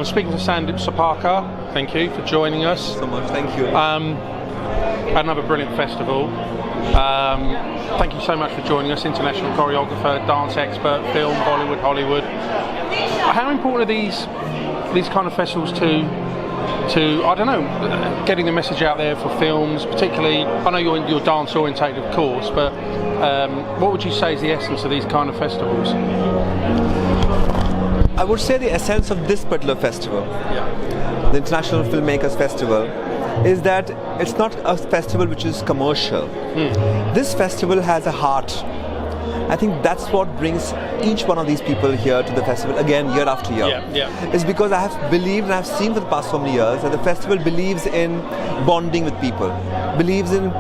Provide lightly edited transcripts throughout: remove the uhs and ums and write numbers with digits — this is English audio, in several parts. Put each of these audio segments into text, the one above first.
speaking to Sandip Soparrkar. Thank you for joining us. So much, thank you. Another brilliant festival. Thank you so much for joining us, international choreographer, dance expert, film, Bollywood, Hollywood. How important are these kind of festivals to I don't know, getting the message out there for films, particularly? I know you're dance orientated, of course, but what would you say is the essence of these kind of festivals? I would say the essence of this particular festival, the International Filmmakers Festival, is that it's not a festival which is commercial. This festival has a heart. I think that's what brings each one of these people here to the festival again, year after year. It's because I have believed and I've seen for the past so many years that the festival believes in bonding with people, believes in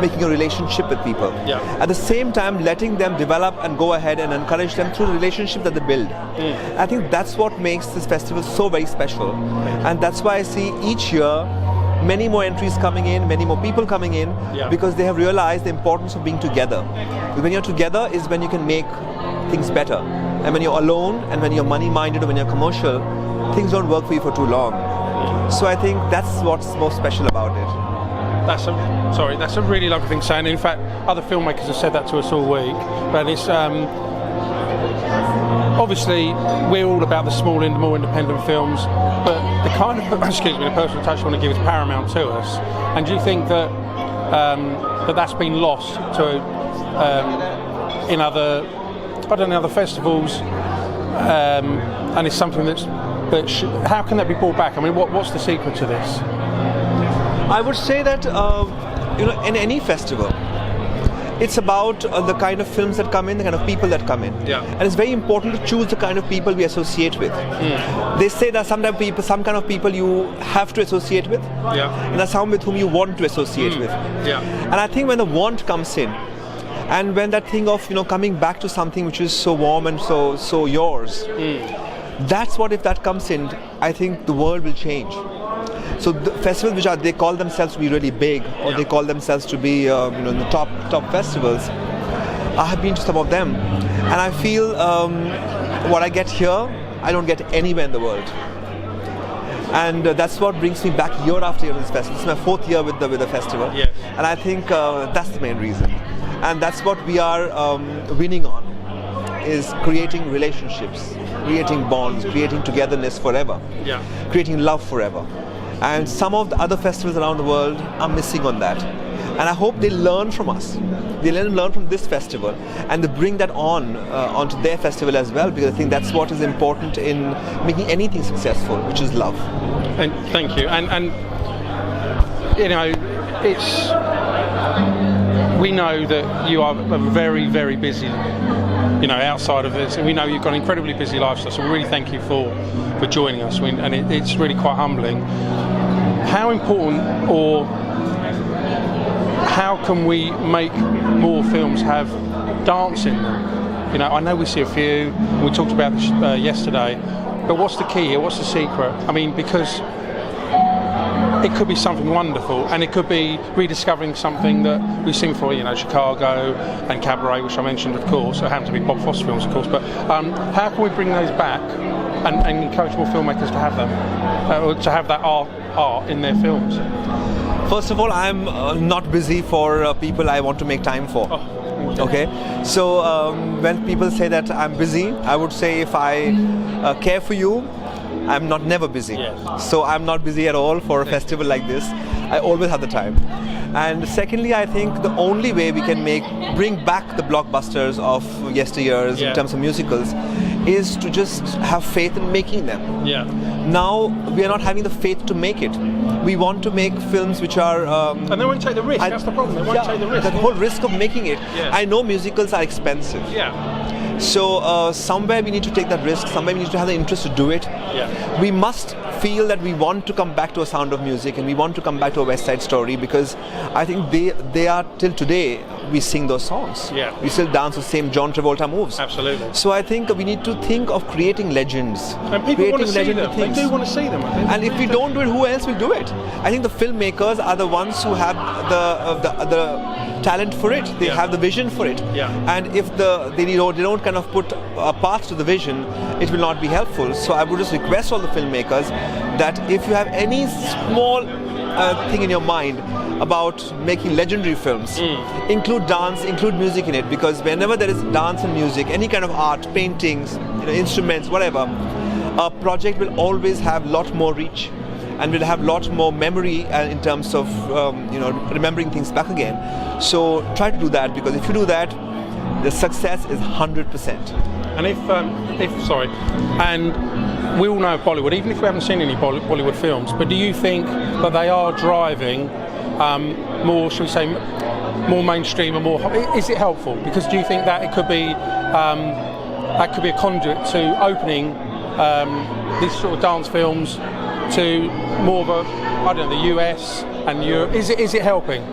making a relationship with people. At the same time, letting them develop and go ahead and encourage them through the relationship that they build. I think that's what makes this festival so very special. And that's why I see each year many more entries coming in, many more people coming in, because they have realized the importance of being together. When you're together is when you can make things better. And when you're alone and when you're money-minded or when you're commercial, things don't work for you for too long. So I think that's what's most special about it. That's a really lovely thing to say, and in fact other filmmakers have said that to us all week. But it's obviously we're all about the small and more independent films, but the kind of the personal touch I want to give is paramount to us. And do you think that that's been lost to in other festivals, and it's something how can that be brought back? I mean, what's the secret to this? I would say that in any festival, it's about the kind of films that come in, the kind of people that come in. And it's very important to choose the kind of people we associate with. They say that some kind of people you have to associate with, and there's some with whom you want to associate with. And I think when the want comes in, and when that thing of coming back to something which is so warm and so yours, that's what, if that comes in, I think the world will change. So the festivals they call themselves to be really big, or they call themselves to be in the top festivals. I have been to some of them, and I feel what I get here, I don't get anywhere in the world. And that's what brings me back year after year to this festival. This is my 4th year with the festival, and I think that's the main reason. And that's what we are winning on, is creating relationships, creating bonds, creating togetherness forever, creating love forever. And some of the other festivals around the world are missing on that. And I hope they learn from us. They learn from this festival, and they bring that onto their festival as well, because I think that's what is important in making anything successful, which is love. And thank you. And we know that you are very, very busy, outside of this, and we know you've got an incredibly busy lifestyle, so we really thank you for joining us, and it's really quite humbling. How important, or how can we make more films have dance in them? I know we see a few, we talked about this yesterday, but what's the key here, what's the secret? I mean, because it could be something wonderful, and it could be rediscovering something that we've seen before, Chicago and Cabaret, which I mentioned, of course, it happen to be Bob Fosse films, of course, but how can we bring those back and encourage more filmmakers to have them, or to have that art in their films? First of all, I'm not busy for people I want to make time for. Okay, so when people say that I'm busy, I would say if I care for you, I'm never busy. So I'm not busy at all for a festival like this. I always have the time. And secondly, I think the only way we can bring back the blockbusters of yesteryears in terms of musicals is to just have faith in making them. Now we are not having the faith to make it. We want to make films which are and they won't take the risk. That's the problem. They won't take the risk. The whole risk of making it. I know musicals are expensive. So somewhere we need to take that risk. Somewhere we need to have the interest to do it. We must feel that we want to come back to A Sound of Music, and we want to come back to A West Side Story, because I think they are, till today, we sing those songs. Yeah. We still dance the same John Travolta moves. Absolutely. So I think we need to think of creating legends. And people want to see legendary them. things. They do want to see them. I think. And if we don't do it, who else will do it? I think the filmmakers are the ones who have the talent for it. They have the vision for it. Yeah. And if they don't kind of put a path to the vision, it will not be helpful. So I would just request all the filmmakers that if you have any small thing in your mind about making legendary films, include dance, include music in it, because whenever there is dance and music, any kind of art, paintings, instruments, whatever, a project will always have a lot more reach and will have a lot more memory in terms of remembering things back again. So try to do that, because if you do that, the success is 100%. And and we all know Bollywood, even if we haven't seen any Bollywood films, but do you think that they are driving more, shall we say, more mainstream and more? Is it helpful? Because do you think that it could be a conduit to opening these sort of dance films to more of a, I don't know, the US and Europe? Is it helping?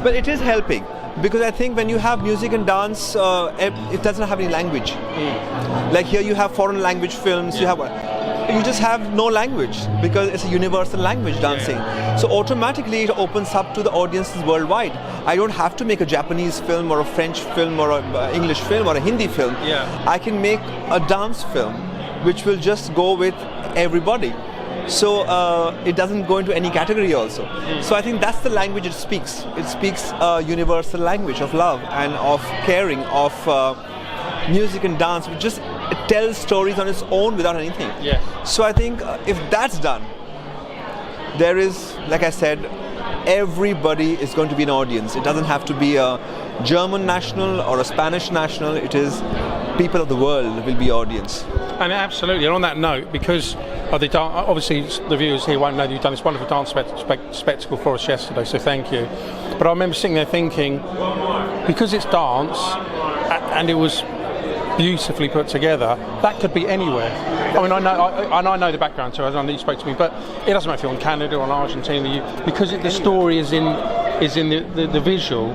Well, it is helping, because I think when you have music and dance, it doesn't have any language. Like here you have foreign language films, you just have no language, because it's a universal language, dancing. So automatically it opens up to the audiences worldwide. I don't have to make a Japanese film or a French film or an English film or a Hindi film. I can make a dance film which will just go with everybody. So it doesn't go into any category also. So I think that's the language it speaks. It speaks a universal language of love and of caring, of music and dance, which just it tells stories on its own without anything. So I think if that's done, there is, like I said, everybody is going to be an audience. It doesn't have to be a German national or a Spanish national. It is people of the world will be audience. And absolutely, and on that note, because of obviously the viewers here won't know that you've done this wonderful dance spectacle for us yesterday, so thank you. But I remember sitting there thinking, because it's dance and it was beautifully put together, that could be anywhere. I mean, I know the background too, I know you spoke to me, but it doesn't matter if you're in Canada or in Argentina, because the story is in the visual.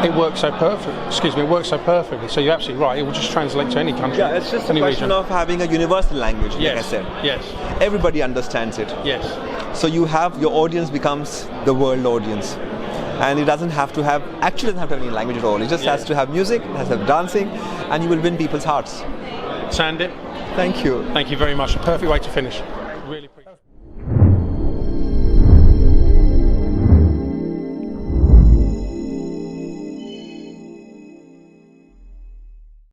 It works so perfectly. So you're absolutely right. It will just translate to any country. Yeah, it's just a question of having a universal language, like I said. Yes. Everybody understands it. Yes. So you have your audience becomes the world audience, and it doesn't have to have any language at all. It just has to have music, it has to have dancing, and you will win people's hearts. Sandip, thank you. Thank you very much. A perfect way to finish. Really appreciate it.